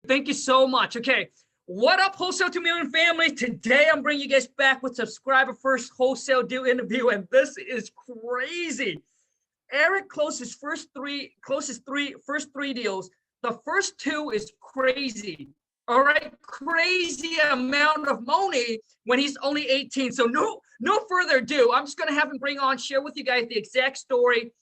Thank you so much. Okay. What up, Wholesale to Million family? Today, I'm bringing you guys back with subscriber first wholesale deal interview, and this is crazy. Eric closed his first three deals. The first two is crazy. All right, crazy amount of money when he's only 18. So no further ado, I'm just gonna have him share with you guys the exact story,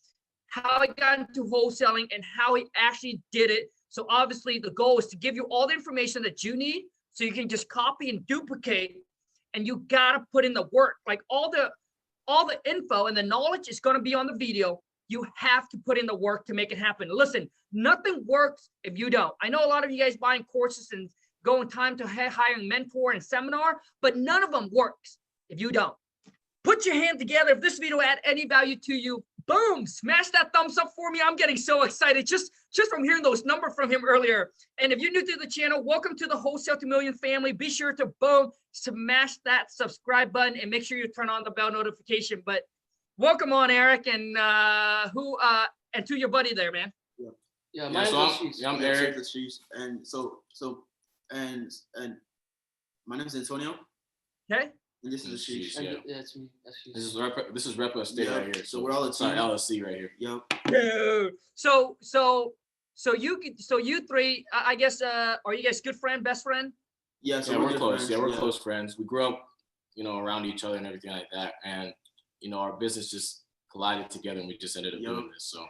how he got into wholesaling and how he actually did it. So obviously the goal is to give you all the information that you need so you can just copy and duplicate, and you gotta put in the work. Like all the info and the knowledge is gonna be on the video. You have to put in the work to make it happen. Listen, nothing works if you don't. I know a lot of you guys buying courses and going time to hiring mentor and seminar, but none of them works if you don't. Put your hand together. If this video add any value to you, boom, smash that thumbs up for me. I'm getting so excited just from hearing those numbers from him earlier. And if you're new to the channel, welcome to the Wholesale to Million family. Be sure to boom, smash that subscribe button and make sure you turn on the bell notification. But welcome on, Eric, and and to your buddy there, man. Yeah, I'm Eric. And my name is Antonio. Okay. And this is Ashis. Yeah, it's me. Ashis. This is Repa Estate right here. So we're all a team. LLC right here. Yep. Dude. So you three, I guess, are you guys good friend, best friend? Yeah. So we're close. Friends. Yeah, we're close friends. We grew up, around each other and everything like that. And our business just collided together, and we just ended up doing this. So.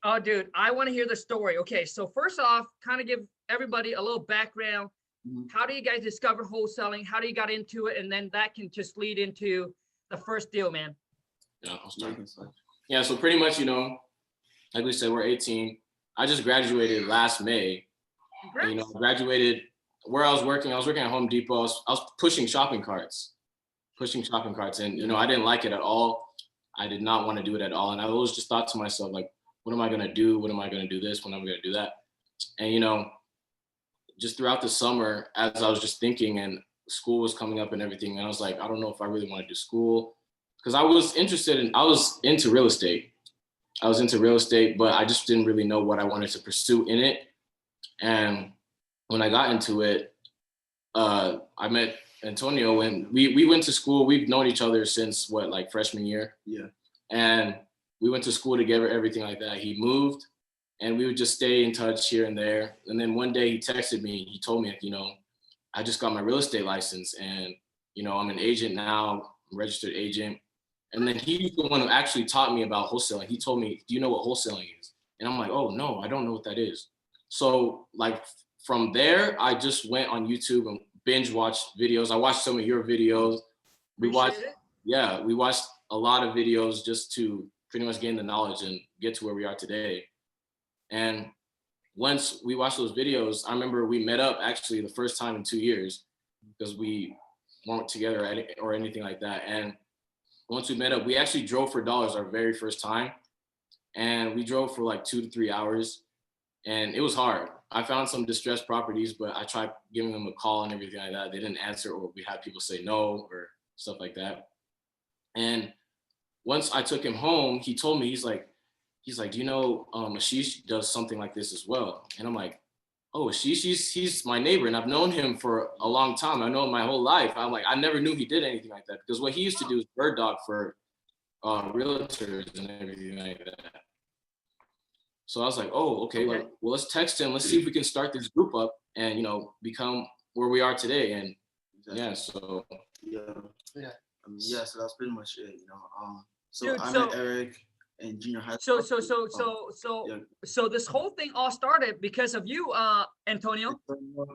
Oh, dude, I want to hear the story. Okay, so first off, kind of give everybody a little background. Mm-hmm. How do you guys discover wholesaling? How do you got into it? And then that can just lead into the first deal, man. Yeah, I'll start. Yeah, so pretty much, like we said, we're 18. I just graduated last May. Congrats. Graduated where I was working at Home Depot. I was pushing shopping carts. And, I didn't like it at all. I did not want to do it at all. And I always just thought to myself, like, what am I going to do? What am I going to do this? When am I going to do that? And, just throughout the summer, as I was just thinking, and school was coming up and everything, and I was like, I don't know if I really want to do school, because I was into real estate. But I just didn't really know what I wanted to pursue in it. And when I got into it, I met Antonio, and we went to school. We've known each other since freshman year. Yeah. And we went to school together, everything like that. He moved, and we would just stay in touch here and there. And then one day he texted me. He told me, I just got my real estate license, and, I'm an agent now, registered agent. And then he's the one who actually taught me about wholesaling. He told me, do you know what wholesaling is? And I'm like, oh, no, I don't know what that is. So from there, I just went on YouTube and binge watched videos. I watched some of your videos. We watched a lot of videos just to pretty much gain the knowledge and get to where we are today. And once we watched those videos, I remember we met up actually the first time in 2 years, because we weren't together or anything like that. And once we met up, we actually drove for dollars our very first time. And we drove for 2 to 3 hours, and it was hard. I found some distressed properties, but I tried giving them a call and everything like that. They didn't answer, or we had people say no or stuff like that. And once I took him home, he told me, he's like, do you know Ashis does something like this as well? And I'm like, oh, Ashis, he's my neighbor, and I've known him for a long time. I know him my whole life. I'm like, I never knew he did anything like that, because what he used to do is bird dog for realtors and everything like that. So I was like, oh, okay. Well, let's text him. Let's see if we can start this group up and, become where we are today. And so that's pretty much it, So I met Eric in junior high school. So this whole thing all started because of you, Antonio.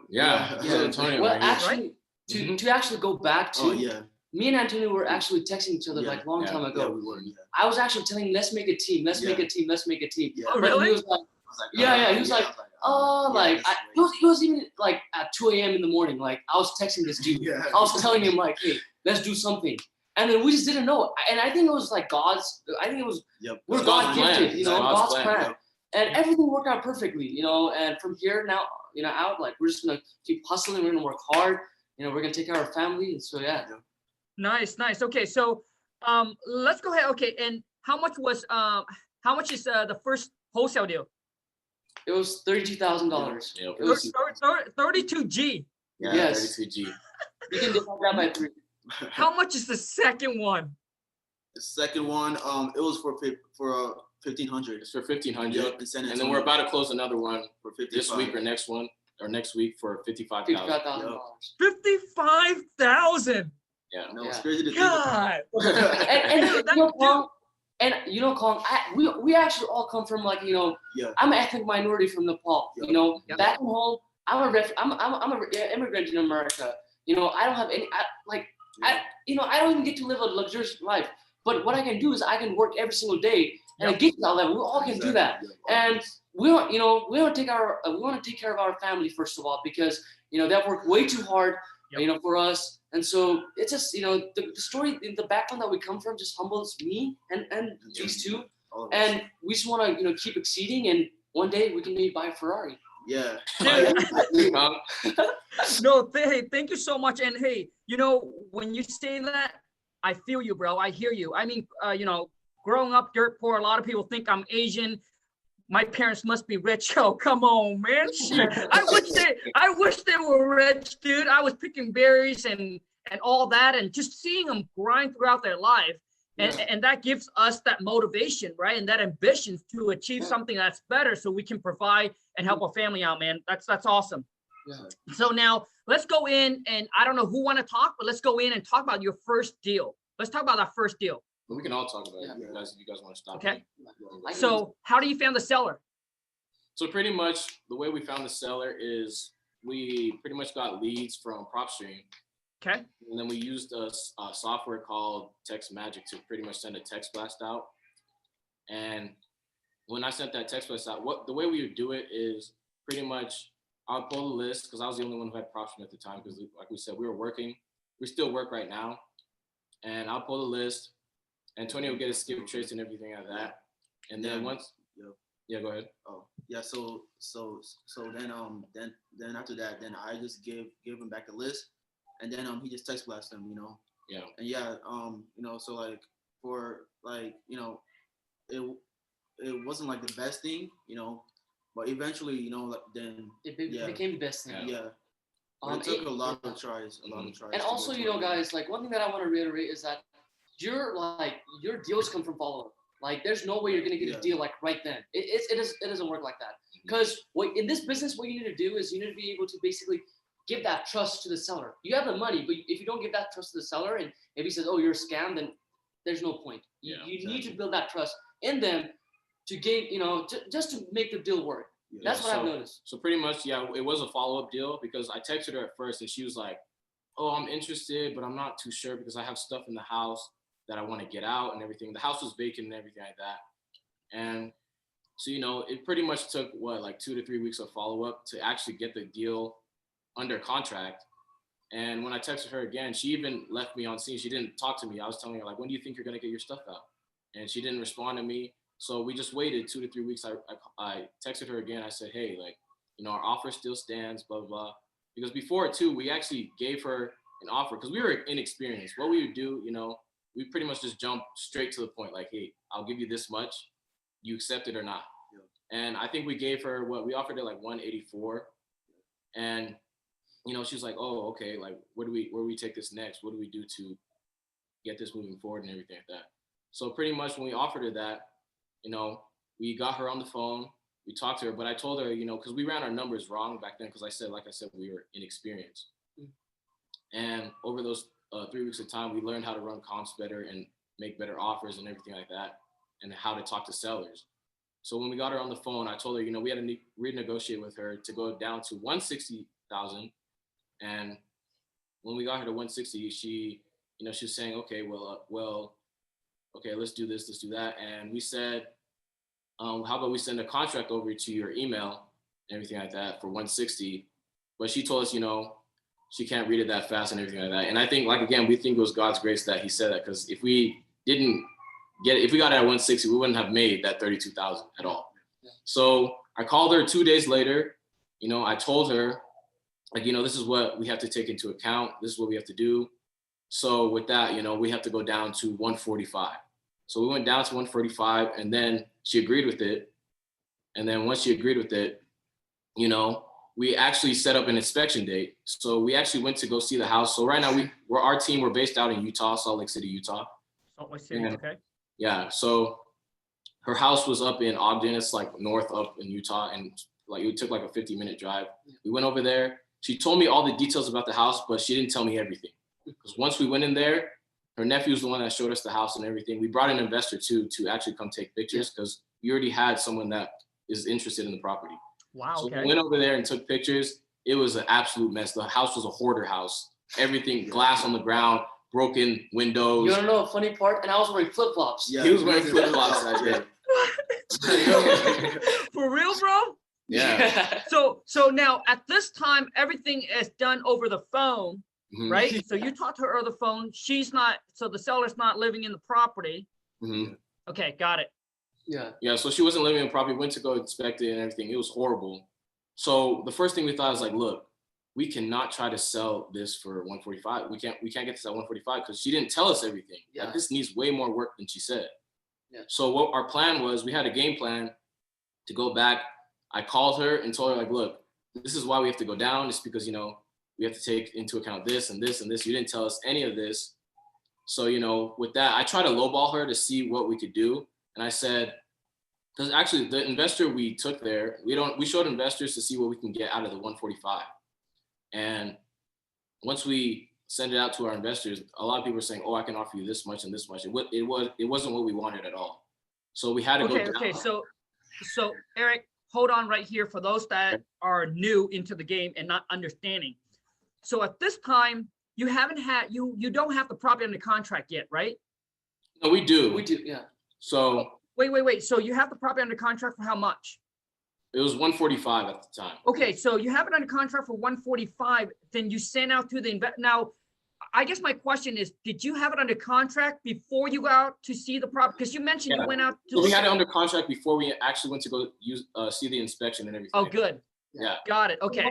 Yeah. Antonio. Well, right actually, to actually go back to, me and Antonio were actually texting each other long time ago. Yeah, we were. Yeah. I was actually telling him, let's make a team. Let's make a team. Yeah. Oh, really? He was like, He was like, he was even at 2 a.m. in the morning. I was texting this dude. Yeah. I was telling him hey, let's do something. And then we just didn't know. And I think it was we're God gifted, God's plan. Yep. And everything worked out perfectly, and from here now, out, we're just gonna keep hustling, we're gonna work hard, we're gonna take care of our family. And so Nice. Okay, so let's go ahead. Okay, and how much is the first wholesale deal? It was $32,000. Yeah, It was 32G. yeah, Yes. 32G. You can divide that by 3. How much is the second one? The second one, it was for 1,500. It's for 1,500, Yep, in San and then Antonio we're about to close another one for 55. this week or next week for 55,000. $55,000. 55,000. Yeah. No, it's Yeah. crazy to think about. God. And you know, Khang, we actually all come from like, you know, Yeah. I'm an ethnic minority from Nepal. Yeah. You know, Yeah. back home, I'm an immigrant in America. You know, I don't have any, I don't even get to live a luxurious life. But what I can do is I can work every single day, and it gets to that level. We all can do that, and we want to take care of our family first of all, because you know they've worked way too hard, Yep. you know, for us. And so it's just, you know, the story, the background that we come from just humbles me and these two, All of us. and we just want to, you know, keep exceeding, and one day we can maybe buy a Ferrari. Yeah. No, hey, thank you so much. And hey, you know, when you say that, I feel you, bro. I hear you. I mean, you know, growing up dirt poor, a lot of people think I'm Asian. My parents must be rich. Oh, come on, man. Shit. I wish they were rich, dude. I was picking berries and all that, and just seeing them grind throughout their life. And that gives us that motivation, right? And that ambition to achieve something that's better so we can provide and help our family out, man. That's awesome. Yeah. So now let's go in, and I don't know who want to talk, but let's go in and talk about your first deal. Let's talk about that first deal. But we can all talk about it Yeah. if you guys want to stop. Okay. me. So how do you find the seller? So pretty much the way we found the seller is we pretty much got leads from PropStream, Okay. and then we used a software called Text Magic to pretty much send a text blast out. And when I sent that text blast out, the way we would do it is pretty much I'll pull the list, because I was the only one who had PropStream at the time, because like we said, we were working. We still work right now. And I'll pull the list. Antonio will get a skip trace and everything like that. And then once, yeah, go ahead. Oh, yeah. So then after that, then I just gave him back the list, and then he just text blasted him, you know. Yeah. And yeah, you know, so like for like, you know, it wasn't like the best thing, you know, but eventually, you know, like then It became the best thing. yeah. But it took a lot of tries, And also, you know, guys, like one thing that I want to reiterate is that your deals come from follow-up. Like, there's no way you're gonna get a deal like right then. It doesn't work like that. Because in this business, what you need to do is you need to be able to basically give that trust to the seller. You have the money, but if you don't give that trust to the seller, and if he says, "Oh, you're a scam," then there's no point. You need to build that trust in them to gain, you know, just to make the deal work. That's what I've noticed. So pretty much, yeah, it was a follow-up deal, because I texted her at first and she was like, "Oh, I'm interested, but I'm not too sure because I have stuff in the house that I want to get out and everything." The house was vacant and everything like that. And so, you know, it pretty much took like 2 to 3 weeks of follow-up to actually get the deal under contract. And when I texted her again, she even left me on scene. She didn't talk to me. I was telling her, like, "When do you think you're going to get your stuff out?" And she didn't respond to me. So we just waited 2 to 3 weeks. I texted her again. I said, "Hey, like, you know, our offer still stands, blah, blah, blah." Because before it too, we actually gave her an offer because we were inexperienced. What we would do, you know, we pretty much just jump straight to the point. Like, "Hey, I'll give you this much. You accept it or not?" And I think we gave her we offered her like 184. And, you know, she was like, "Oh, okay. Like, where do we take this next? What do we do to get this moving forward and everything like that?" So pretty much when we offered her that, you know, we got her on the phone, we talked to her, but I told her, you know, because we ran our numbers wrong back then, because like I said, we were inexperienced. And over those 3 weeks of time, we learned how to run comps better and make better offers and everything like that, and how to talk to sellers. So when we got her on the phone, I told her, you know, we had to renegotiate with her to go down to 160,000. And when we got her to 160, she was saying, "Okay, okay, let's do this, let's do that." And we said, "How about we send a contract over to your email and everything like that for 160? But she told us, you know, she can't read it that fast and everything like that. And I think, like, again, we think it was God's grace that he said that, because if we got it at 160, we wouldn't have made that 32,000 at all. So I called her 2 days later. You know, I told her, like, you know, this is what we have to take into account. This is what we have to do. So with that, you know, we have to go down to 145. So we went down to 145, and then she agreed with it. And then once she agreed with it, you know, we actually set up an inspection date. So we actually went to go see the house. So right now we're based out in Utah, Salt Lake City, Utah. Salt Lake City, okay. Yeah, so her house was up in Ogden. It's like north up in Utah, and like it took like a 50-minute drive. We went over there. She told me all the details about the house, but she didn't tell me everything. Because once we went in there, her nephew was the one that showed us the house and everything. We brought an investor too to actually come take pictures because we already had someone that is interested in the property. Wow. So Okay. we went over there and took pictures. It was an absolute mess. The house was a hoarder house. Everything, glass on the ground, broken windows. You wanna know a funny part? And I was wearing flip-flops. Yeah, he was wearing flip-flops that day. For real, bro? Yeah. So now at this time, everything is done over the phone, right? So you talk to her over the phone. She's not, so the seller's not living in the property. Okay, got it. Yeah, so she wasn't living in the property, went to go inspect it and everything. It was horrible. So the first thing we thought was like, look, we cannot try to sell this for 145. We can't get this at 145 because she didn't tell us everything. Yeah. Like, this needs way more work than she said. Yeah. So what our plan was, we had a game plan to go back. I called her and told her, like, look, this is why we have to go down. It's because, you know, we have to take into account this and this and this. You didn't tell us any of this. So, you know, with that, I tried to lowball her to see what we could do. And I said, because actually the investor we took there, we showed investors to see what we can get out of the 145. And once we send it out to our investors, a lot of people are saying, oh, I can offer you this much and this much. It wasn't what we wanted at all. So we had to go down. Okay, so Eric, hold on right here for those that are new into the game and not understanding. So at this time, you don't have the property under contract yet, right? No, we do. We do, yeah. So wait. So you have the property under contract for how much? it was 145 at the time. Okay, so you have it under contract for 145, then you send out to the Now, I guess my question is, did you have it under contract before you go out to see the property? Because you mentioned you went out to. So we had it under contract before we actually went to go see the inspection and everything. Oh, good. Yeah. Got it. Okay.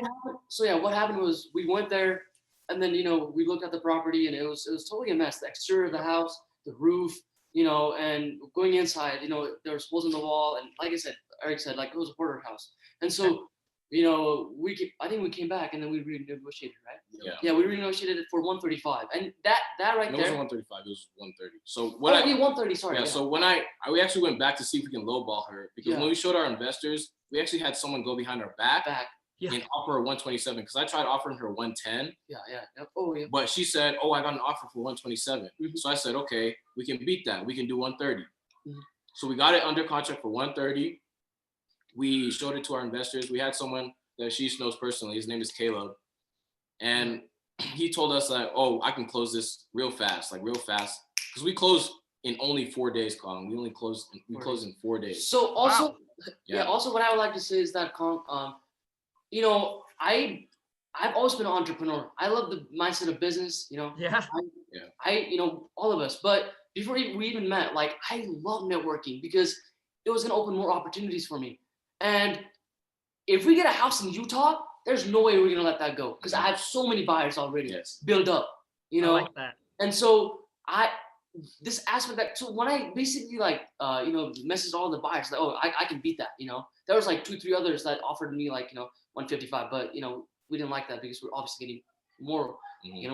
So yeah, what happened was we went there, and then we looked at the property, and it was totally a mess. The exterior of the house, the roof, and going inside, there was holes in the wall, and like I said, Eric said, like, it was a hoarder house. And so, I think we came back and then we renegotiated, right? Yeah, we renegotiated it for 135, and that right there. It wasn't 135. It was 130. So 130. Sorry. Yeah. So when we actually went back to see if we can lowball her, because when we showed our investors, we actually had someone go behind our back. And offer her 127, because I tried offering her 110. Yeah. Oh, yeah. But she said, "Oh, I got an offer for 127." So I said, "Okay, we can beat that. We can do 130." So we got it under contract for 130. We showed it to our investors. We had someone that Ashis knows personally. His name is Caleb, and he told us that, "Oh, I can close this real fast, because we closed in only 4 days, Kong. We closed in 4 days." So also, also what I would like to say is that, Kong, I've always been an entrepreneur. I love the mindset of business, all of us. But before we even met, like, I love networking because it was going to open more opportunities for me. And if we get a house in Utah, there's no way we're going to let that go because I have so many buyers already built up, I like that. And so this aspect so when I basically messaged all the buyers, like, oh, I can beat that, there was like 2-3 others that offered me 155, but we didn't like that because we're obviously getting more,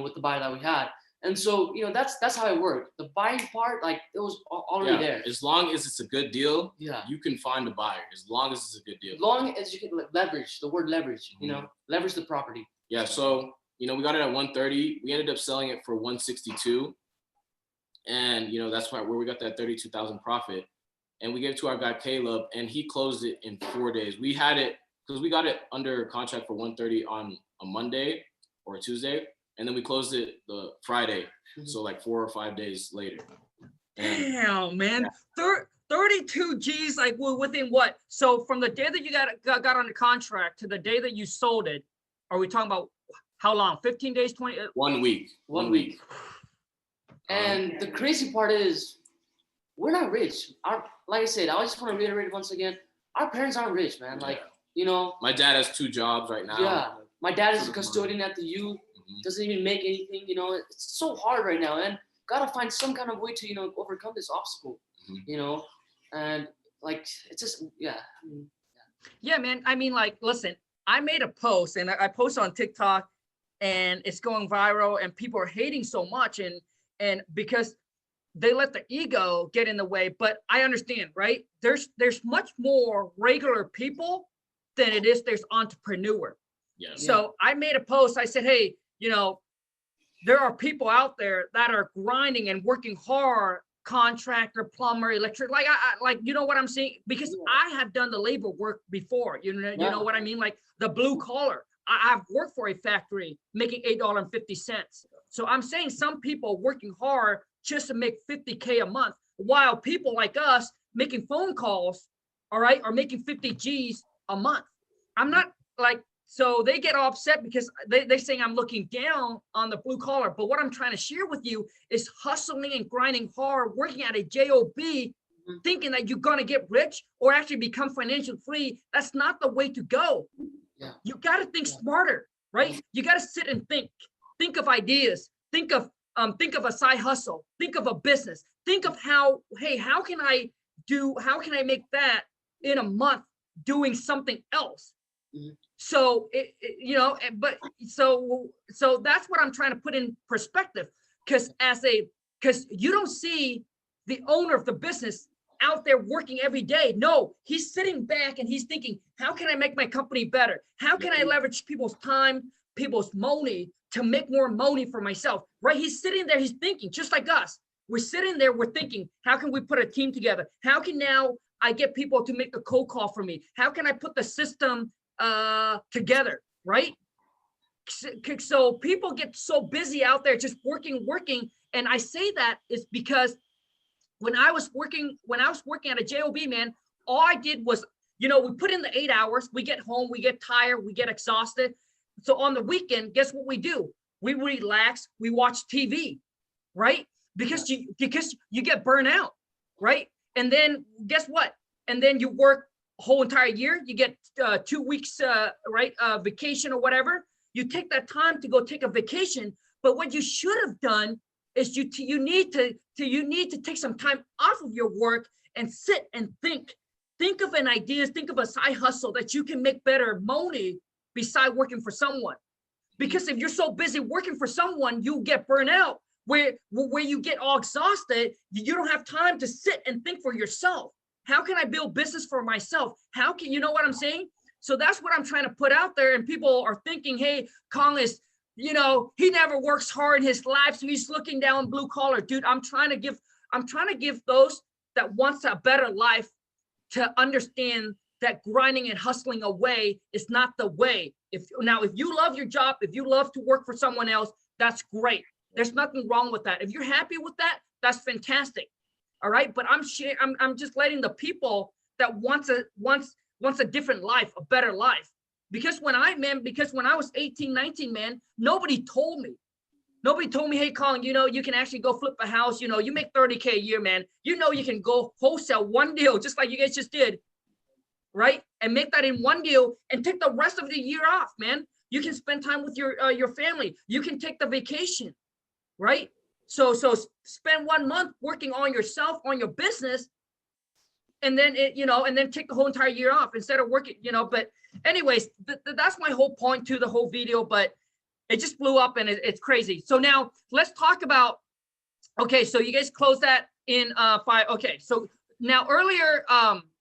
with the buyer that we had. And so, that's how it worked. The buying part, like, it was already there. As long as it's a good deal, you can find a buyer. As long as it's a good deal. As long as you can leverage, the word leverage, leverage the property. Yeah. So, we got it at 130. We ended up selling it for 162. And, that's where we got that 32,000 profit. And we gave it to our guy, Caleb, and he closed it in 4 days. We had it, because we got it under contract for 130 on a Monday or a Tuesday. And then we closed it the Friday. So like 4 or 5 days later. Damn, man. 32 G's, like, within what? So from the day that you got under contract to the day that you sold it, are we talking about how long? 15 days, 20? 1 week. 1 week. And the crazy part is, we're not rich. Like I said, I just want to reiterate once again, our parents aren't rich, man. Like, my dad has 2 jobs right now. Yeah. My dad is a custodian at the U. Doesn't even make anything, it's so hard right now, and gotta find some kind of way to, overcome this obstacle, and like, it's just, Yeah, man. I mean, like, listen, I made a post and I post on TikTok and it's going viral and people are hating so much and because they let the ego get in the way. But I understand, right? There's much more regular people than there's entrepreneur. Yeah. So I made a post. I said, hey, there are people out there that are grinding and working hard, contractor, plumber, electric, like you know what I'm saying? Because I have done the labor work before, you know what I mean? Like the blue collar. I've worked for a factory making $8.50. So I'm saying some people working hard just to make 50K a month, while people like us making phone calls, all right, are making 50 G's a month. I'm not like, so they get all upset because they're saying I'm looking down on the blue collar. But what I'm trying to share with you is hustling and grinding hard, working at a job, thinking that you're going to get rich or actually become financially free. That's not the way to go. Yeah. You got to think smarter, right? You got to sit and think of ideas, think of a side hustle, think of a business, think of how can I make that in a month doing something else? Mm-hmm. So so that's what I'm trying to put in perspective, because you don't see the owner of the business out there working every day. No, he's sitting back and he's thinking, how can I make my company better? How can I leverage people's time, people's money to make more money for myself, right? He's sitting there, he's thinking just like us. We're sitting there, we're thinking, how can we put a team together? How can now I get people to make the cold call for me? How can I put the system together, right? So people get so busy out there just working. And I say that is because when I was working at a job, man, all I did was, we put in the 8 hours, we get home, we get tired, we get exhausted. So on the weekend, guess what we do? We relax, we watch TV, right? Because you get burnt out, right? And then guess what? And then you work a whole entire year, you get 2 weeks, vacation or whatever. You take that time to go take a vacation. But what you should have done is you need to take some time off of your work and sit and think of an idea, think of a side hustle that you can make better money beside working for someone. Because if you're so busy working for someone, you get burnt out, where you get all exhausted. You don't have time to sit and think for yourself. How can I build business for myself? How can, you know what I'm saying? So that's what I'm trying to put out there. And people are thinking, hey, Khang is, he never works hard in his life, so he's looking down blue collar. Dude, I'm trying to give those that wants a better life to understand that grinding and hustling away is not the way. If you love your job, if you love to work for someone else, that's great. There's nothing wrong with that. If you're happy with that, that's fantastic. All right. But I'm just letting the people that wants a different life, a better life. Because when I was 18, 19, man, nobody told me, hey, Khang, you can actually go flip a house. You make 30K a year, man. You can go wholesale one deal, just like you guys just did. Right. And make that in one deal and take the rest of the year off, man. You can spend time with your family. You can take the vacation. Right. So spend 1 month working on yourself, on your business, and then and then take the whole entire year off instead of working, but anyways, that's my whole point to the whole video, but it just blew up and it's crazy. So now let's talk about, okay, so you guys closed that in 5. Okay. So now earlier,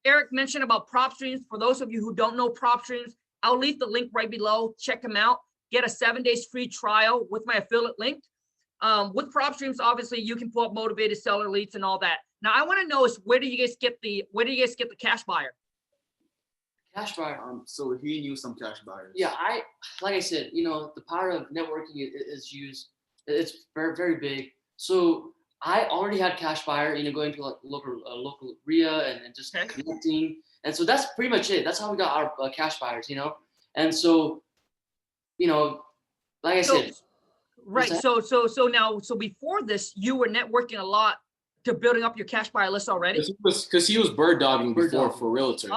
Eric mentioned about prop streams. For those of you who don't know prop streams, I'll leave the link right below. Check them out. Get a 7 days free trial with my affiliate link. With prop streams, obviously you can pull up motivated seller leads and all that. Now I want to know is where do you guys get the cash buyer? Cash buyer. So he knew some cash buyers. Yeah, like I said, the power of networking is used. It's very, very big. So I already had cash buyer, going to like local RIA and just connecting. And so that's pretty much it. That's how we got our cash buyers, And so, like I said. Right. So before this, you were networking a lot to building up your cash buyer list already? Because he was bird dogging before for realtors.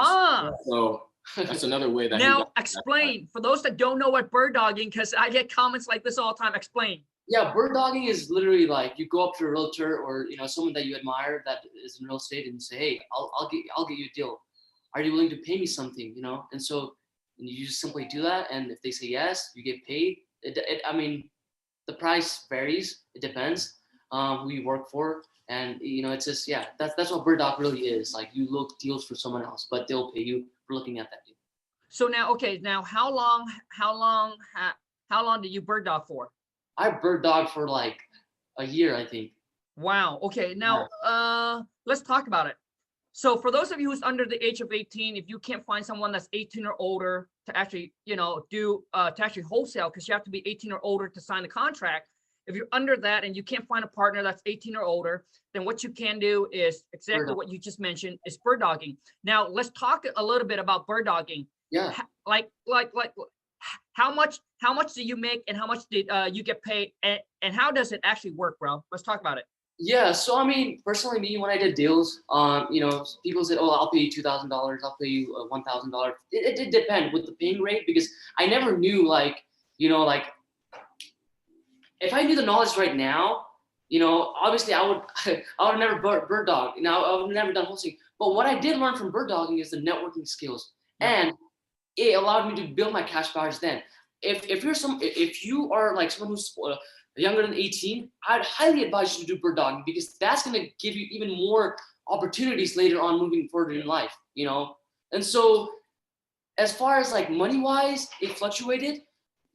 So that's another way that now explain for those that don't know what bird dogging, because I get comments like this all the time. Explain. Yeah, bird dogging is literally like you go up to a realtor or someone that you admire that is in real estate and say, hey, I'll get you a deal. are you willing to pay me something, you know? And so you just simply do that. And if they say yes, you get paid. I mean, the price varies. It depends who you work for. And, you know, it's just, yeah, that's what Bird Dog really is. Like, you look deals for someone else, but they'll pay you for looking at that deal. So now, okay, now how long did you bird dog for? I bird dog for like a year, I think. Wow. Okay. Now, let's talk about it. So for those of you who's under the age of 18, if you can't find someone that's 18 or older to actually, you know, to actually wholesale, because you have to be 18 or older to sign the contract. If you're under that and you can't find a partner that's 18 or older, then what you can do is exactly what you just mentioned, is bird dogging. Now, let's talk a little bit about bird dogging. Yeah. Like, how much do you make and how much did you get paid, and how does it actually work, bro? Let's talk about it. Yeah, so I mean, personally, me, when I did deals, you know, people said, "Oh, I'll pay you $2,000. I'll pay you $1,000." It did depend with the paying rate, because I never knew, like, you know, like, if I knew the knowledge right now, you know, obviously I would never bird dog. You know, I would never done wholesaling. But what I did learn from bird dogging is the networking skills, and it allowed me to build my cash buyers. Then, if you are like someone who's younger than 18, I'd highly advise you to do bird dogging, because that's going to give you even more opportunities later on moving forward in life, you know? And so as far as like money wise, it fluctuated,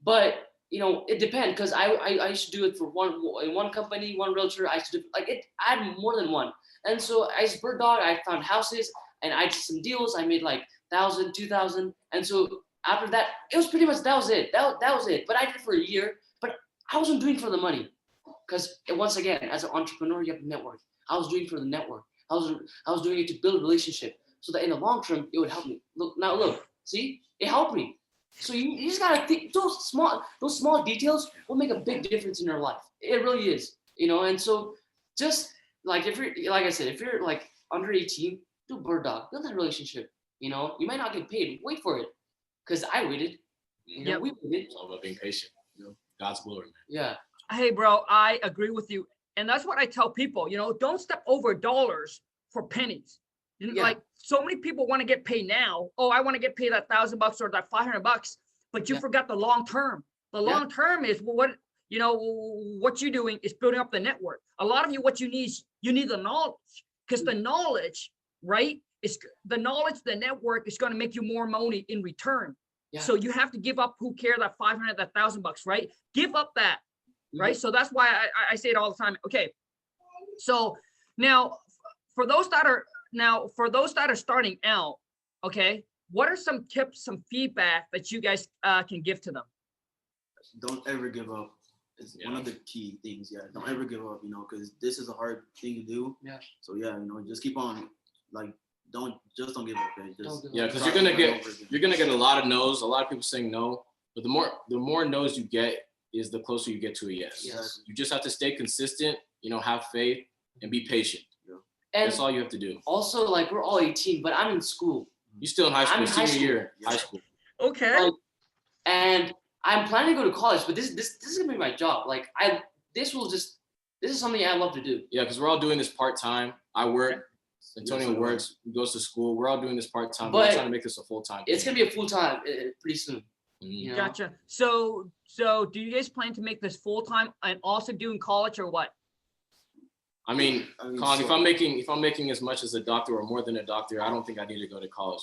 but you know, it depends, because I used to do it for one company, one realtor. I used to do like it. I had more than one. And so as bird dog, I found houses and I did some deals. I made like 1,000, 2,000. And so after that, it was pretty much, that was it. That was it. But I did it for a year. But I wasn't doing it for the money, because once again, as an entrepreneur, you have to network. I was doing it for the network. I was doing it to build a relationship, so that in the long term, it would help me. Look, see, it helped me. So you just gotta think, those small details will make a big difference in your life. It really is, you know. And so just like, if you're, like I said, if you're like under 18, do bird dog, build that relationship. You know, you might not get paid. Wait for it, because I waited. You know, we waited. It's all about being patient. You know, God's glory, man. Yeah. Hey, bro, I agree with you. And that's what I tell people, you know, don't step over dollars for pennies. Like, so many people want to get paid now. Oh, I want to get paid that $1,000 or that $500, but you forgot the long term. The long term is what, you know, what you're doing is building up the network. A lot of you, what you need the knowledge, because the knowledge, right, is the knowledge, the network is going to make you more money in return. Yeah. So you have to give up, who cares, that 500, that $1,000, right? Give up that, right? So that's why I say it all the time. Okay. So now for those that are starting out, okay, what are some tips, some feedback that you guys can give to them? Don't ever give up. It's one of the key things. Yeah. Don't ever give up, you know, because this is a hard thing to do. Yeah. So yeah, you know, just keep on, like, don't give up. Because you're gonna get a lot of no's, a lot of people saying no, but the more no's you get is the closer you get to a yes. You just have to stay consistent, you know, have faith and be patient. And that's all you have to do. Also, like, we're all 18, but I'm in school. You're still in high school, senior year, high school. Okay. And I'm planning to go to college, but this is gonna be my job. Like, this is something I love to do. Yeah, because we're all doing this part-time. I work. Antonio works, he goes to school. We're all doing this part-time. We're trying to make this a full-time. It's going to be a full-time pretty soon. You know? Gotcha. So do you guys plan to make this full-time and also doing college, or what? I mean, Colin, if I'm making as much as a doctor or more than a doctor, I don't think I need to go to college.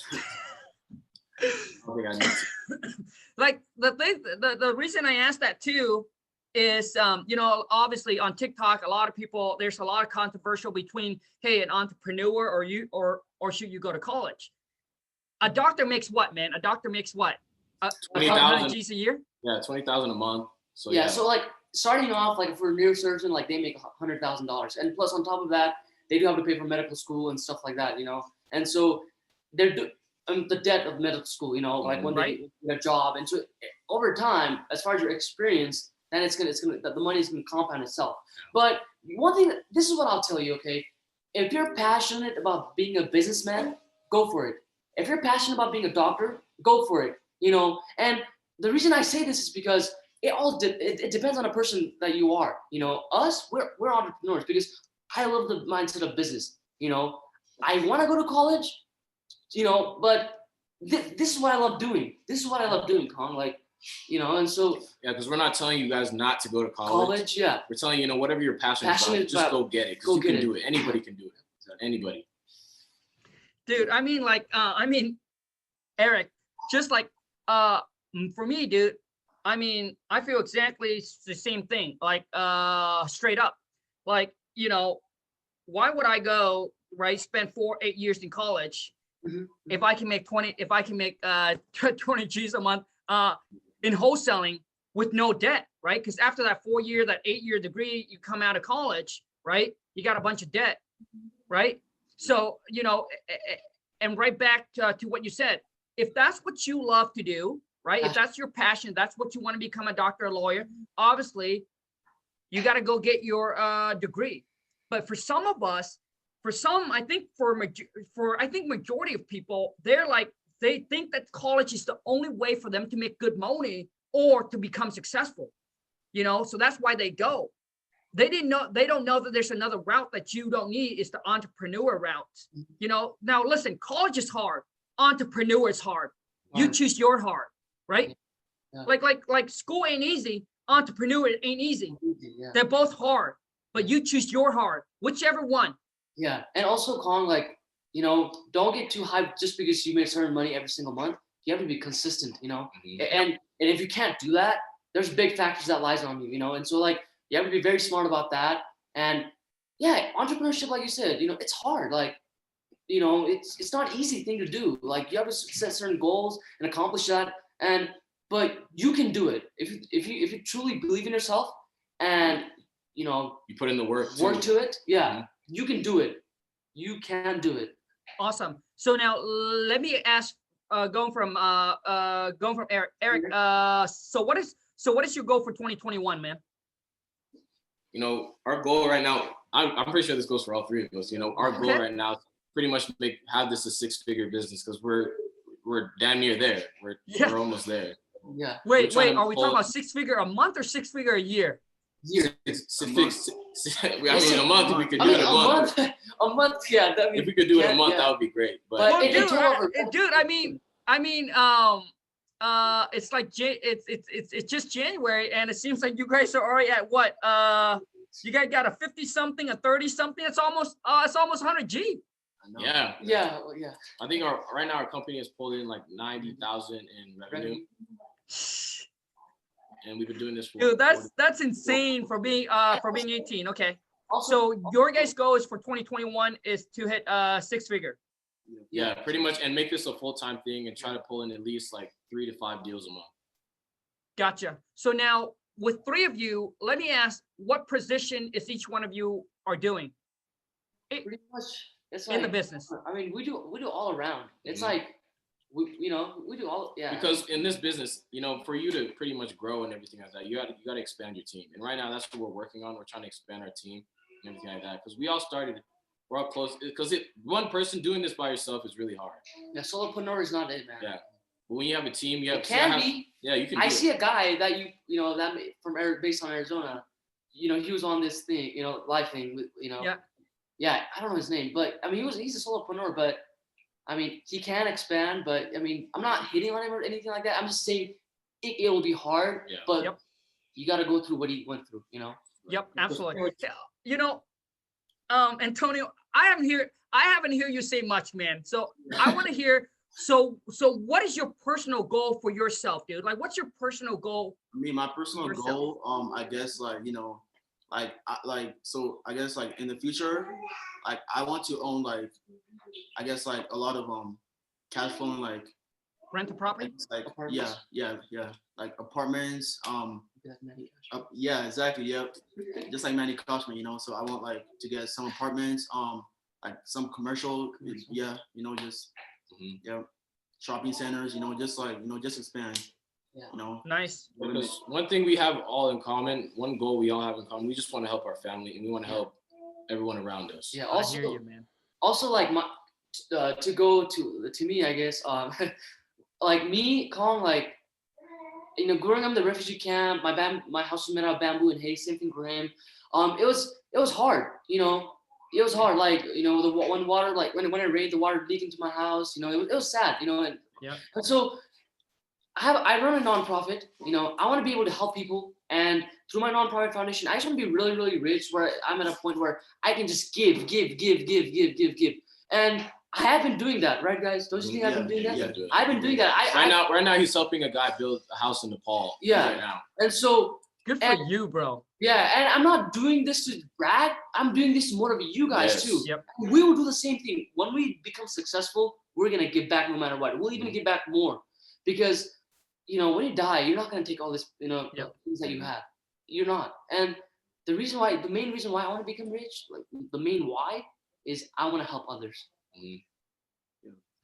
I don't think I need to. Like, the reason I asked that too is, you know, obviously on TikTok, a lot of people, there's a lot of controversial between, hey, an entrepreneur or should you go to college? A doctor makes what, man? A doctor makes what? 20,000 G's a year? Yeah, 20,000 a month. So yeah, so like starting off, like, for a neurosurgeon, like, they make $100,000, and plus on top of that, they do have to pay for medical school and stuff like that, you know. And so they're the debt of medical school, you know, like when they get a job. And so over time, as far as your experience, then the money is gonna compound itself. But one thing, this is what I'll tell you, okay? If you're passionate about being a businessman, go for it. If you're passionate about being a doctor, go for it. You know, and the reason I say this is because it depends on the person that you are. You know, we're entrepreneurs, because I love the mindset of business. You know, I want to go to college, you know, but this is what I love doing. This is what I love doing, Khang. Like, you know, and so. Yeah, because we're not telling you guys not to go to college. Yeah. We're telling you, you know, whatever you're passionate about, just go get it. Because you can do it. Anybody can do it. Anybody. Dude, I mean, like, Eric, just like, for me, dude, I mean, I feel exactly the same thing. Like, straight up, like, you know, why would I go, right, spend 4-8 years in college if I can make 20 G's a month in wholesaling with no debt, right? Because after that 4-year, that 8-year degree, you come out of college, right? You got a bunch of debt, right? So, you know, and right back to what you said, if that's what you love to do, right? If that's your passion, that's what you want to become, a doctor, a lawyer, obviously you got to go get your degree. But for some of us, I think majority of people, they think that college is the only way for them to make good money or to become successful, you know? So that's why they go. They don't know that there's another route that you don't need, is the entrepreneur route, you know? Now, listen, college is hard. Entrepreneur is hard. You choose your hard, right? Yeah. Like school ain't easy. Entrepreneur ain't easy. Yeah. They're both hard, but you choose your hard, whichever one. Yeah. And also, Khang, like, you know, don't get too hyped just because you make certain money every single month. You have to be consistent, you know? And if you can't do that, there's big factors that lies on you, you know? And so, like, you have to be very smart about that. And yeah, entrepreneurship, like you said, you know, it's hard. Like, you know, it's not an easy thing to do. Like, you have to set certain goals and accomplish that. But you can do it if you truly believe in yourself, and you know, you put in the work to it. Yeah, you can do it. You can do it. Awesome. So now let me ask, going from Eric. Eric, so what is your goal for 2021, man? You know, our goal right now, I'm pretty sure this goes for all three of us. You know, our goal right now is pretty much have this a 6-figure business, because we're damn near there. We're almost there. Yeah. Wait, are we talking about 6-figure a month or 6-figure a year? I mean, a month, we could do it a month. A month, yeah. If we could do it a month, that would be great. But dude, I mean, it's like it's just January, and it seems like you guys are already at what? You guys got a 50-something, a 30-something. It's almost 100 G. Yeah. I think right now our company has pulled in like 90,000 in revenue. And we've been doing this for. Dude, that's insane for being 18. Okay. Also, your guys' goal is for 2021 is to hit 6-figure. Yeah, pretty much, and make this a full-time thing and try to pull in at least like 3 to 5 deals a month. Gotcha. So now with 3 of you, let me ask, what position is each one of you are doing? Pretty much, it's in the business. I mean, we do all around. It's like we do all. Yeah. Because in this business, you know, for you to pretty much grow and everything like that, you got to expand your team. And right now, that's what we're working on. We're trying to expand our team and everything like that. Because we're all close. Because one person doing this by yourself is really hard. Yeah, solopreneur is not it, man. Yeah. But when you have a team, you have. It can be. Yeah, you can. I see a guy that based on Arizona. You know, he was on this thing, you know, live thing with, you know. Yeah. Yeah, I don't know his name, but I mean, he's a solopreneur, but I mean, he can expand, but I mean, I'm not hitting on him or anything like that. I'm just saying it will be hard, but you got to go through what he went through, you know? Yep, absolutely. You know, Antonio, I haven't heard you say much, man. So I want to hear, so what is your personal goal for yourself, dude? Like, what's your personal goal? I mean, my personal goal, I guess, like, you know, so I guess like in the future, like I want to own like, I guess like a lot of cash flowing, like rental property, like yeah, like apartments, yeah, exactly, yep, just like Manny Koshman, you know. So I want like to get some apartments, like some commercial, yeah, you know, just shopping centers, you know, just like, you know, just expand. Yeah. You know, nice. Because one thing we have all in common, one goal we all have in common, we just want to help our family and we want to help everyone around us. Yeah. Also, I hear you, man. Also, like to me, I guess, like me, Khang, like, you know, growing up in the refugee camp, my house was made out of bamboo and hay, same thing for him. It was hard, you know, it was hard. Like, you know, when water, like when it rained, the water leaked into my house. You know, it was sad. You know, and so I run a nonprofit. You know, I want to be able to help people, and through my nonprofit foundation, I just want to be really, really rich, where I'm at a point where I can just give. And I have been doing that, right, guys? Don't you think I've been doing that? Yeah. I've been doing that. Right now, he's helping a guy build a house in Nepal. Yeah. Right now. And so. Good for you, bro. Yeah, and I'm not doing this to brag. I'm doing this to motivate you guys too. Yep. We will do the same thing. When we become successful, we're gonna give back no matter what. We'll even give back more, because, you know, when you die, you're not gonna take all this, you know, things that you have. You're not. And the main reason why I want to become rich, like the main why, is I want to help others.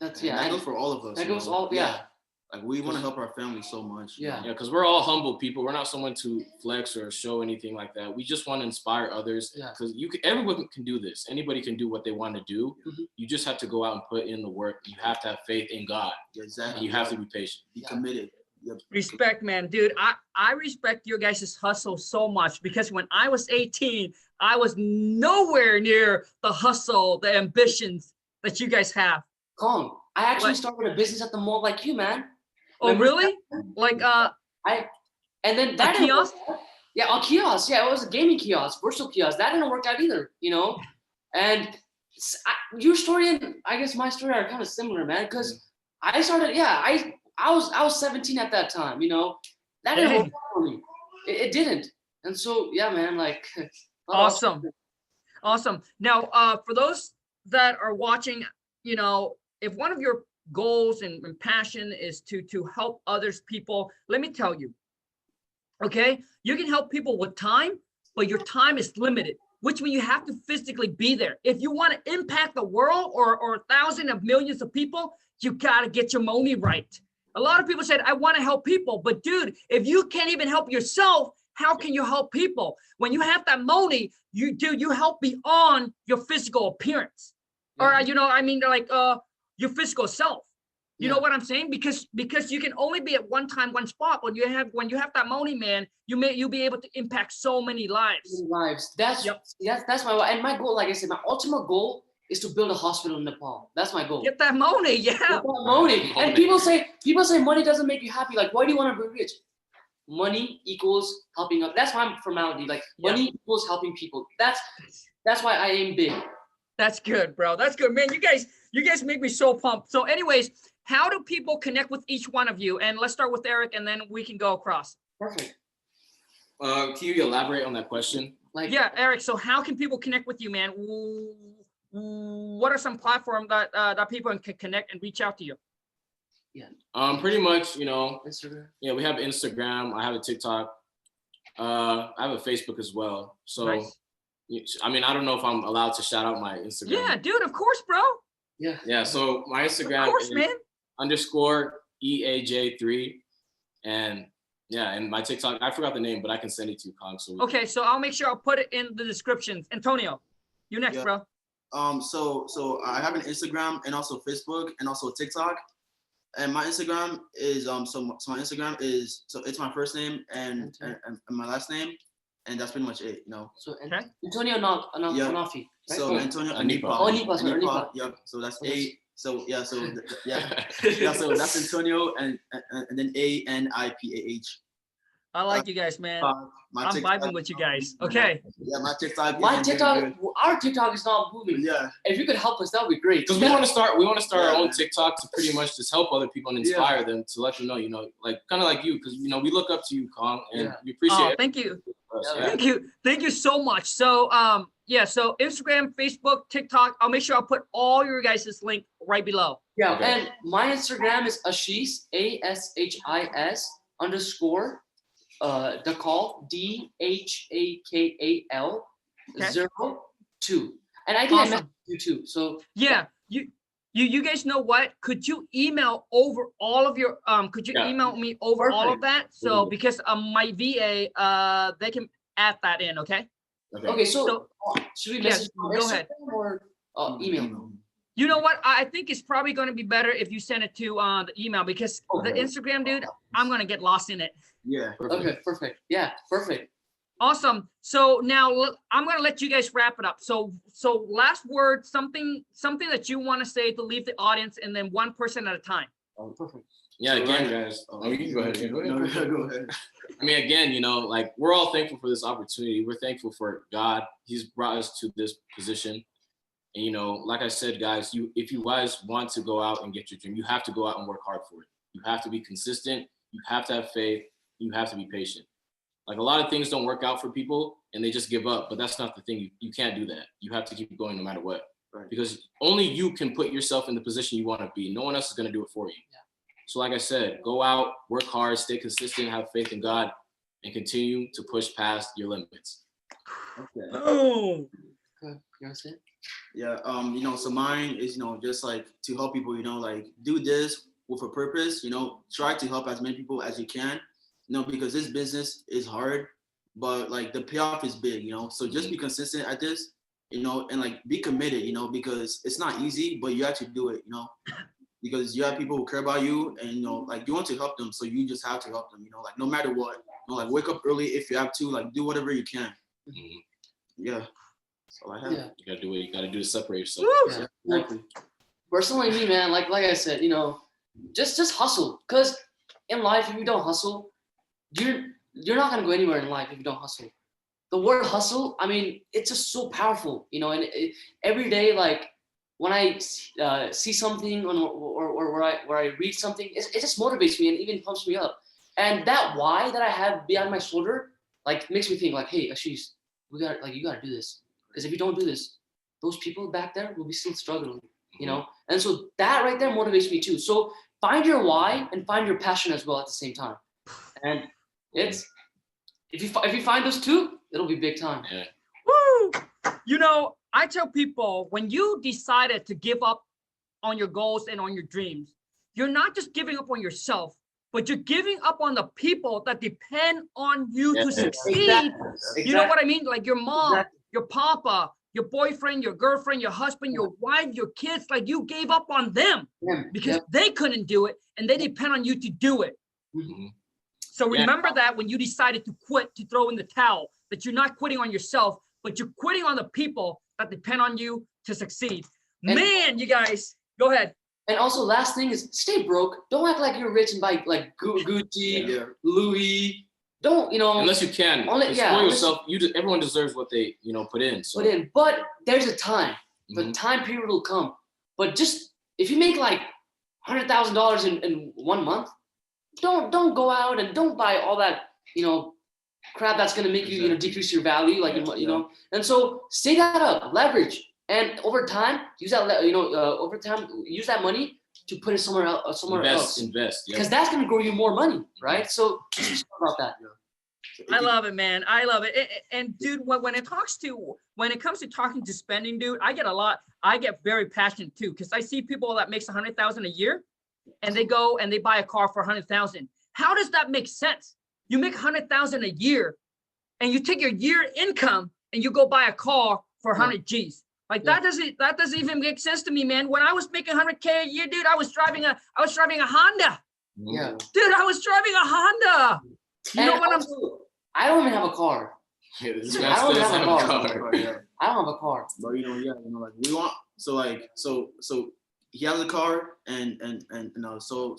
That's that goes for all of us. That goes all Like, we want to help our family so much. Yeah, because we're all humble people. We're not someone to flex or show anything like that. We just want to inspire others. Because everyone can do this. Anybody can do what they want to do. You just have to go out and put in the work. You have to have faith in God. Exactly. And you have to be patient. Be committed. Yep. Respect, man, dude. I respect your guys' hustle so much, because when I was 18, I was nowhere near the hustle, the ambitions that you guys have. Khang, I actually started a business at the mall like you, man. Oh, really? Like and then that kiosk? Yeah, a kiosk. Yeah, it was a gaming kiosk, virtual kiosk. That didn't work out either, you know. And your story and I guess my story are kind of similar, man. Because I started, I was 17 at that time, you know. That didn't work out for me. It didn't. And so man, like. Awesome. Now, for those that are watching, you know, if one of your goals and passion is to help others people, let me tell you, okay, you can help people with time, but your time is limited, which means you have to physically be there. If you want to impact the world or thousands of millions of people, you got to get your money right. A lot of people said, I want to help people, but dude, if you can't even help yourself, how can you help people? When you have that money, you help beyond your physical appearance, or you know, I mean, like your physical self. You know what I'm saying? Because you can only be at one time, one spot. When you have that money, man, you'll be able to impact so many lives. That's my, and my goal, like I said, my ultimate goal is to build a hospital in Nepal. That's my goal. Get that money, Get that money. And people say money doesn't make you happy. Like, why do you want to be rich? Money equals helping up. That's my formality. Like, money equals helping people. That's why I aim big. That's good, bro. That's good, man. You guys make me so pumped. So anyways, how do people connect with each one of you? And let's start with Eric, and then we can go across. Perfect. Can you elaborate on that question? Eric. So how can people connect with you, man? What are some platforms that people can connect and reach out to you? Pretty much, you know, Instagram. Yeah, we have Instagram. I have a TikTok. I have a Facebook as well. So, nice. I mean, I don't know if I'm allowed to shout out my Instagram. Yeah, dude, of course, bro. Yeah. So my Instagram is _EAJ3, and and my TikTok, I forgot the name, but I can send it to you, Khang. Okay, so I'll make sure I'll put it in the descriptions. Antonio, you next, bro. So I have an Instagram and also Facebook and also TikTok. And my Instagram is my Instagram is it's my first name and my last name, and that's pretty much it, you know. So Antonio Anaafi. Right? So Antonio Anipah. Anipah. Yep. So that's A. So so that's Antonio and then Anipah. I like you guys, man. I'm vibing with you guys. Okay. Yeah, my TikTok. Our TikTok is not moving. Yeah. If you could help us, that would be great. Because we want to start our own TikTok to pretty much just help other people and inspire them, to let them know, you know, like kind of like you, because you know we look up to you, Khang, and we appreciate it. Thank you. Thank you so much. So so Instagram, Facebook, TikTok. I'll make sure I'll put all your guys' link right below. Yeah, and my Instagram is Ashis, ASHIS _ Dhakal, DHAKAL 02. And I think I met you too. So you guys know what? Could you email over all of your email me over all of that? So because my VA they can add that in, okay? Okay, so should we message go ahead or email? You know what? I think it's probably going to be better if you send it to the email, because the Instagram, dude, I'm going to get lost in it. Yeah. Perfect. Okay, perfect. Yeah, perfect. Awesome. So now I'm going to let you guys wrap it up. So last word, something that you want to say to leave the audience, and then one person at a time. Oh, perfect. Yeah, again, guys. Oh, you can go ahead. Go ahead. No, go ahead. I mean, again, you know, like we're all thankful for this opportunity. We're thankful for God. He's brought us to this position. And, you know, like I said, guys, if you guys want to go out and get your dream, you have to go out and work hard for it. You have to be consistent. You have to have faith. You have to be patient. Like a lot of things don't work out for people and they just give up, but that's not the thing. You can't do that. You have to keep going no matter what, Right. because only you can put yourself in the position you want to be. No one else is going to do it for you. Yeah. So like I said, go out, work hard, stay consistent, have faith in God, and continue to push past your limits. Okay. Oh, Good. You want to say it? Yeah. You know, so mine is, you know, just like to help people, you know, like do this with a purpose, you know, try to help as many people as you can, you know, because this business is hard, but like the payoff is big, you know, so just be consistent at this, you know, and like be committed, you know, because it's not easy, but you have to do it, you know, because you have people who care about you and, you know, like you want to help them. So you just have to help them, you know, like no matter what, you know, like wake up early if you have to, like do whatever you can. Mhm. Yeah. That's all I have. Yeah. You gotta do what you gotta do to separate yourself. woo. Yeah. Exactly. Personally, me, man, like I said, you know, just hustle. Because in life, if you don't hustle, you're not gonna go anywhere in life if you don't hustle. The word hustle, I mean, it's just so powerful, you know. And every day, like when I see something or where I read something, it just motivates me and even pumps me up. And that why that I have behind my shoulder, like makes me think like, hey, Ashis, you gotta do this. Because if you don't do this, those people back there will be still struggling, you know. And so that right there motivates me too. So find your why and find your passion as well at the same time. And it's if you find those two, it'll be big time. Yeah. Woo! You know, I tell people when you decided to give up on your goals and on your dreams, you're not just giving up on yourself, but you're giving up on the people that depend on you to succeed. Exactly. You know what I mean? Like your mom, Exactly. your papa, your boyfriend, your girlfriend, your husband, your wife, your kids, like you gave up on them because they couldn't do it and they depend on you to do it. Mhm. So remember that when you decided to quit, to throw in the towel, that you're not quitting on yourself, but you're quitting on the people that depend on you to succeed. And- Man, you guys, go ahead. And also, last thing is stay broke. Don't act like you're rich and buy like Gucci, Yeah. Louis. Don't, you know. Unless you can, Only- yeah, for unless- yourself. Everyone deserves what they, you know, put in. So Put in, but there's a time. The Mhm. time period will come. But just if you make like $100,000 in 1 month, don't go out and don't buy all that, you know, crap that's gonna make you know decrease your value, like you know. And so stay that up, leverage, and over time use that use that money to put it somewhere else, invest. Yeah. because that's gonna grow you more money, right? So just think about that. I love it, man. I love it. And dude, when it comes to talking to spending, dude, I get very passionate too, because I see people that makes 100,000 a year and they go and they buy a car for 100,000. How does that make sense? You make 100,000 a year and you take your year income and you go buy a car for 100 G's. Like that doesn't even make sense to me, man. When I was making 100K a year, dude, I was driving a Honda. Yeah. Dude, I was driving a Honda. You know what I don't even have a car. Yeah, this I man don't still doesn't have have a a car. car. Yeah. I don't have a car. But you know, like we want so he has a car and you know so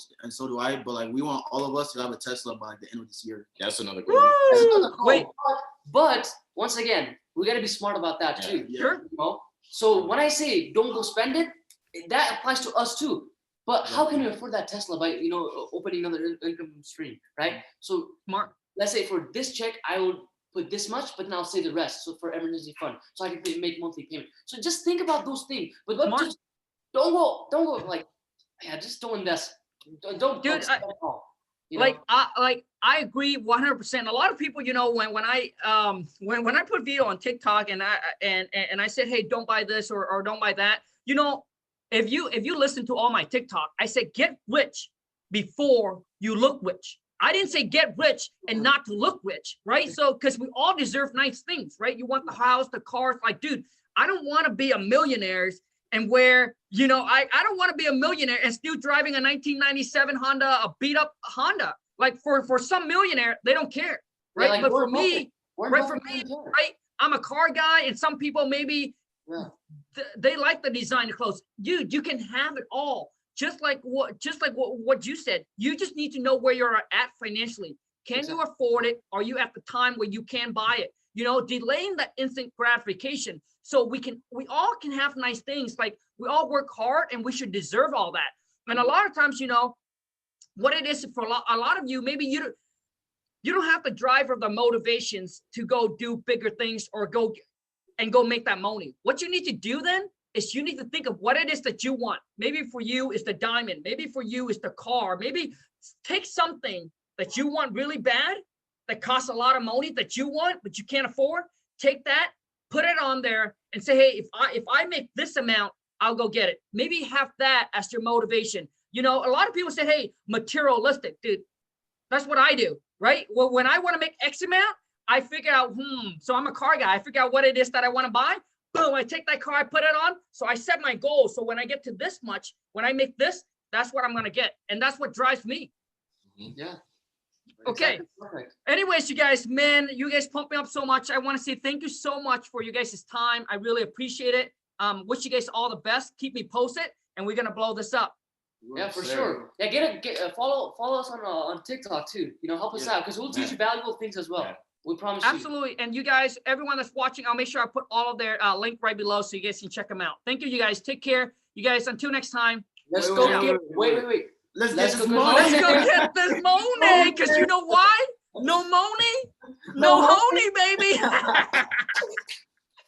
do I, but like we want all of us to have a Tesla by the end of this year. That's another good Woo! one. That's another goal. Wait. But once again, we gotta be smart about that too. Yeah. Sure. You know? So when I say don't go spend it, that applies to us too. But how can you afford that Tesla by opening another income stream, right? So Smart. let's say for this check, I would put this much, but then I'll save the rest. So for emergency fund, so I can make monthly payment. So just think about those things. But just don't go like, yeah, just don't invest. Don't Dude, spend it all, you know? I agree 100%. A lot of people, you know, when I put video on TikTok and I said, hey, don't buy this or don't buy that, you know, if you listen to all my TikTok, I said get rich before you look rich. I didn't say get rich and not to look rich, right? So because we all deserve nice things, right? You want the house, the cars, like, dude, I don't want to be a millionaire and where, you know, I don't want to be a millionaire and still driving a 1997 Honda, a beat up Honda. Like for some millionaire, they don't care, right? Yeah, like but for me, right? For me, right? I'm a car guy, and some people maybe they like the designer clothes. Dude, you can have it all. Just like what you said. You just need to know where you're at financially. Can you afford it? Are you at the time where you can buy it? You know, delaying that instant gratification. So we all can have nice things. Like we all work hard and we should deserve all that. And a lot of times, you know, what it is for a lot of you, maybe you don't have the drive or the motivations to go do bigger things or go make that money. What you need to do then is you need to think of what it is that you want. Maybe for you it's the diamond. Maybe for you it's the car. Maybe take something that you want really bad, that costs a lot of money that you want, but you can't afford. Take that, put it on there and say, hey, if I make this amount, I'll go get it. Maybe have that as your motivation. You know, a lot of people say, hey, materialistic, dude. That's what I do, right? Well, when I want to make X amount, I figure out, so I'm a car guy. I figure out what it is that I want to buy. Boom, I take that car, I put it on. So I set my goal. So when I get to this much, when I make this, that's what I'm going to get. And that's what drives me. Yeah. Okay. Perfect. Anyways, you guys, man, you guys pump me up so much. I want to say thank you so much for you guys' time. I really appreciate it. Wish you guys all the best. Keep me posted, and we're gonna blow this up. Yeah, for sure. Yeah, follow us on TikTok too. You know, help us out because we'll teach you valuable things as well. Yeah. We promise. Absolutely. And you guys, everyone that's watching, I'll make sure I put all of their link right below so you guys can check them out. Thank you, you guys. Take care. You guys, until next time. Let's go get. Wait. Let's go get this money, because you know why? No money, no honey, baby.